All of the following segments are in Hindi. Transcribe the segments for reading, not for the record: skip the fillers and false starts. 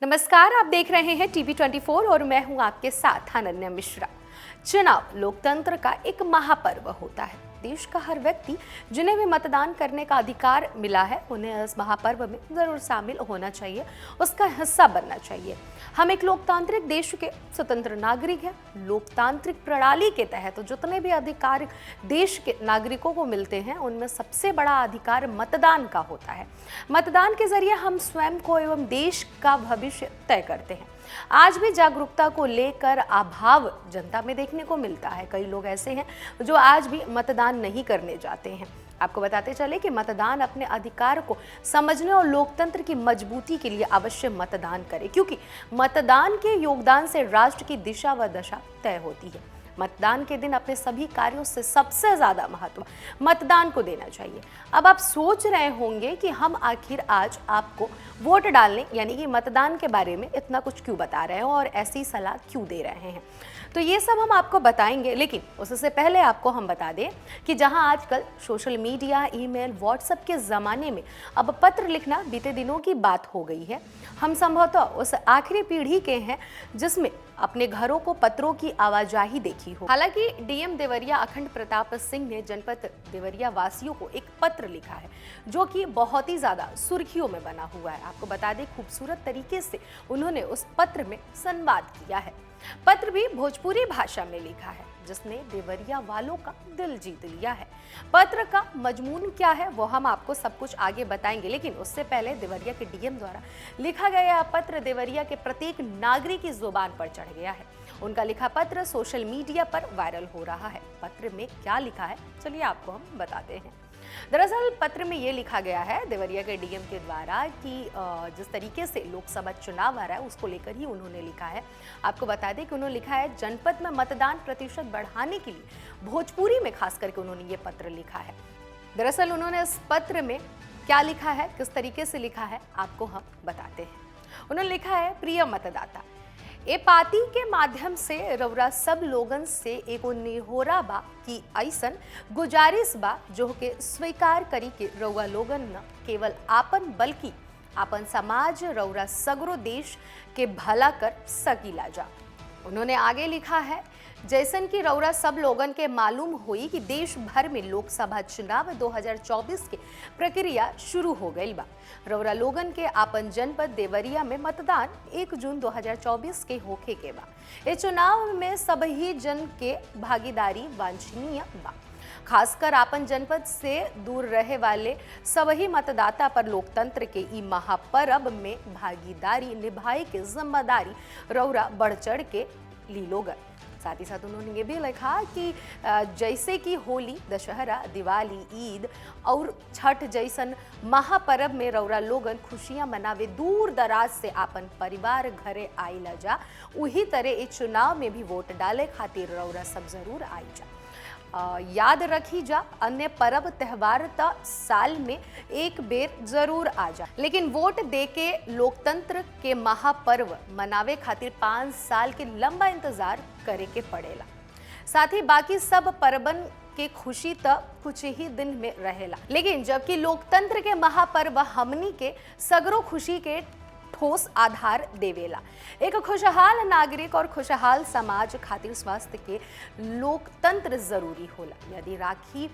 नमस्कार, आप देख रहे हैं TV24 और मैं हूं आपके साथ अनन्या मिश्रा। चुनाव लोकतंत्र का एक महापर्व होता है। देश का हर व्यक्ति जिन्हें भी मतदान करने का अधिकार मिला है उन्हें इस महापर्व में जरूर शामिल होना चाहिए, उसका हिस्सा बनना चाहिए। हम एक लोकतांत्रिक देश के स्वतंत्र नागरिक हैं। लोकतांत्रिक प्रणाली के तहत जितने भी अधिकार देश के नागरिकों को मिलते हैं उनमें सबसे बड़ा अधिकार मतदान का होता है। मतदान के जरिए हम स्वयं को एवं देश का भविष्य तय करते हैं। आज भी जागरूकता को लेकर अभाव जनता में देखने को मिलता है। कई लोग ऐसे हैं जो आज भी मतदान नहीं करने जाते हैं। आपको बताते चले कि मतदान अपने अधिकार को समझने और लोकतंत्र की मजबूती के लिए अवश्य मतदान करें, क्योंकि मतदान के योगदान से राष्ट्र की दिशा व दशा तय होती है। मतदान के दिन अपने सभी कार्यों से सबसे ज्यादा महत्व मतदान को देना चाहिए। अब आप सोच रहे होंगे कि हम आखिर आज आपको वोट डालने यानी कि मतदान के बारे में इतना कुछ क्यों बता रहे हैं और ऐसी सलाह क्यों दे रहे हैं। तो ये सब हम आपको बताएंगे, लेकिन उससे पहले आपको हम बता दें कि जहां आजकल सोशल मीडिया, ईमेल, व्हाट्सएप के ज़माने में अब पत्र लिखना बीते दिनों की बात हो गई है। हम संभवतः उस आखिरी पीढ़ी के हैं जिसमें अपने घरों को पत्रों की आवाजाही देखी हो। हालांकि डीएम देवरिया अखंड प्रताप सिंह ने जनपद देवरिया वासियों को एक पत्र लिखा है जो कि बहुत ही ज्यादा सुर्खियों में बना हुआ है। आपको बता दें, खूबसूरत तरीके से उन्होंने उस पत्र में संवाद किया है। पत्र भी भोजपुरी भाषा में लिखा है जिसने देवरिया वालों का दिल जीत लिया है। पत्र का मजमून क्या है वो हम आपको सब कुछ आगे बताएंगे, लेकिन उससे पहले देवरिया के डीएम द्वारा लिखा गया पत्र देवरिया के प्रत्येक नागरिक की जुबान पर चढ़ गया है। उनका लिखा पत्र सोशल मीडिया पर वायरल हो रहा है। पत्र में क्या लिखा है चलिए आपको हम बताते हैं। दरअसल पत्र में ये लिखा गया है देवरिया के डीएम के द्वारा कि जिस तरीके से लोकसभा चुनाव आ रहा है उसको लेकर ही उन्होंने लिखा है। आपको बता दें कि उन्होंने लिखा है जनपद में मतदान प्रतिशत बढ़ाने के लिए भोजपुरी में खास करके उन्होंने ये पत्र लिखा है। दरअसल उन्होंने इस पत्र में क्या लिखा है, किस तरीके से लिखा है, आपको हम बताते हैं। उन्होंने लिखा है, प्रिय मतदाता, ए पाती के माध्यम से रउरा सब लोगन से एगो निहोरा बा कि ऐसन गुजारिश बा जो के स्वीकार करी कि रउआ लोगन न केवल आपन बल्कि आपन समाज रउरा सगरो देश के भला कर सकीला जा। उन्होंने आगे लिखा है, जैसन कि रउरा सब लोगन के मालूम हुई कि देश भर में लोकसभा चुनाव 2024 के प्रक्रिया शुरू हो गई बा। रउरा लोगन के आपन जनपद देवरिया में मतदान 1 जून 2024 के होखे के बा। ये चुनाव में सभी जन के भागीदारी वांछनीय बा। खासकर आपन जनपद से दूर रहे वाले सभी मतदाता पर लोकतंत्र के ई महापर्व में भागीदारी निभाए के जिम्मेदारी रउरा बढ़ चढ़ के ली लोगन। साथ ही साथ उन्होंने ये भी लिखा कि जैसे कि होली, दशहरा, दिवाली, ईद और छठ जैसन महापर्व में रउरा लोगन खुशियां मनावे दूर दराज से आपन परिवार घरे आइला जा, उही तरह इस चुनाव में भी वोट डाले खातिर रउरा सब जरूर आई जा। याद रखी जा, अन्य पर्व त्योहार त साल में एक बेर जरूर आ जा, लेकिन वोट देके लोकतंत्र के महापर्व मनावे खातिर 5 साल के लंबा इंतजार करे के पड़ेला। साथ ही बाकी सब पर्वन के खुशी त कुछ ही दिन में रहेला, लेकिन जबकि लोकतंत्र के महापर्व हमनी के सगरो खुशी के ठोस आधार देवेला। एक खुशहाल नागरिक और खुशहाल समाज खातिर स्वास्थ्य के लोकतंत्र जरूरी होला। यदि राखी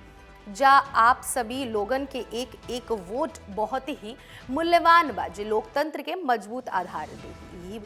जा आप सभी लोगन के एक एक वोट बहुत ही मूल्यवान बा जो लोकतंत्र के मजबूत आधार देही।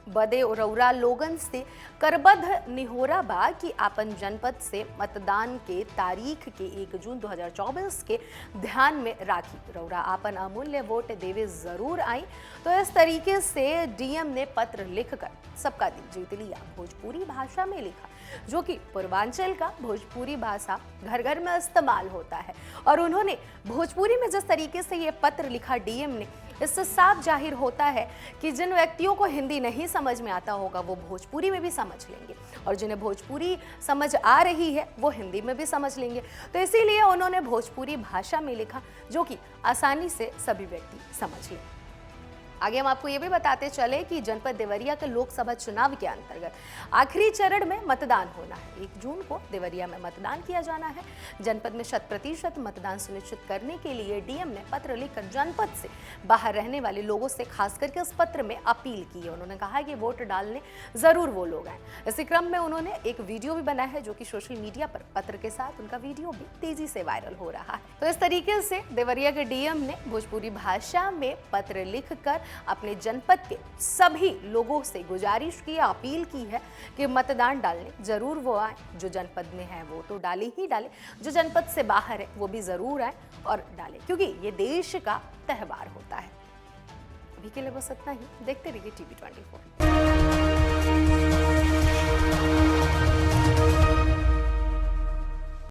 बदे रउरा लोगन से करबद्ध निहोरा बा कि आपन जनपद से मतदान के तारीख के 1 जून 2024 के ध्यान में राखी रउरा आपन अमूल्य वोट देवे जरूर आई। तो इस तरीके से डीएम ने पत्र लिखकर सबका दिल जीत लिया। भोजपुरी भाषा में लिखा, जो कि पूर्वांचल का भोजपुरी भाषा घर घर में इस्तेमाल होता है। और उन्होंने भोजपुरी में जिस तरीके से ये पत्र लिखा डीएम ने, इससे साफ जाहिर होता है कि जिन व्यक्तियों को हिंदी नहीं समझ में आता होगा वो भोजपुरी में भी समझ लेंगे, और जिन्हें भोजपुरी समझ आ रही है वो हिंदी में भी समझ लेंगे। तो इसीलिए उन्होंने भोजपुरी भाषा में लिखा जो कि आसानी से सभी व्यक्ति समझ लें। आगे हम आपको ये भी बताते चले कि जनपद देवरिया के लोकसभा चुनाव के अंतर्गत आखिरी चरण में मतदान होना है। 1 जून को देवरिया में मतदान किया जाना है। जनपद में 100% मतदान सुनिश्चित करने के लिए डीएम ने पत्र लिखकर जनपद से बाहर रहने वाले लोगों से खास करके इस पत्र में अपील की है। उन्होंने कहा कि वोट डालने जरूर वो लोग आए। इसी क्रम में उन्होंने एक वीडियो भी बनाया है जो कि सोशल मीडिया पर पत्र के साथ उनका वीडियो भी तेजी से वायरल हो रहा है। तो इस तरीके से देवरिया के डीएम ने भोजपुरी भाषा में पत्र लिखकर अपने जनपद के सभी लोगों से गुजारिश की, अपील की है कि मतदान डालने जरूर वो आए। जो जनपद में है वो तो डाले ही डाले, जो जनपद से बाहर है वो भी जरूर आए और डाले, क्योंकि ये देश का त्योहार होता है। अभी के लिए बस इतना ही। देखते रहिए टीवी 24।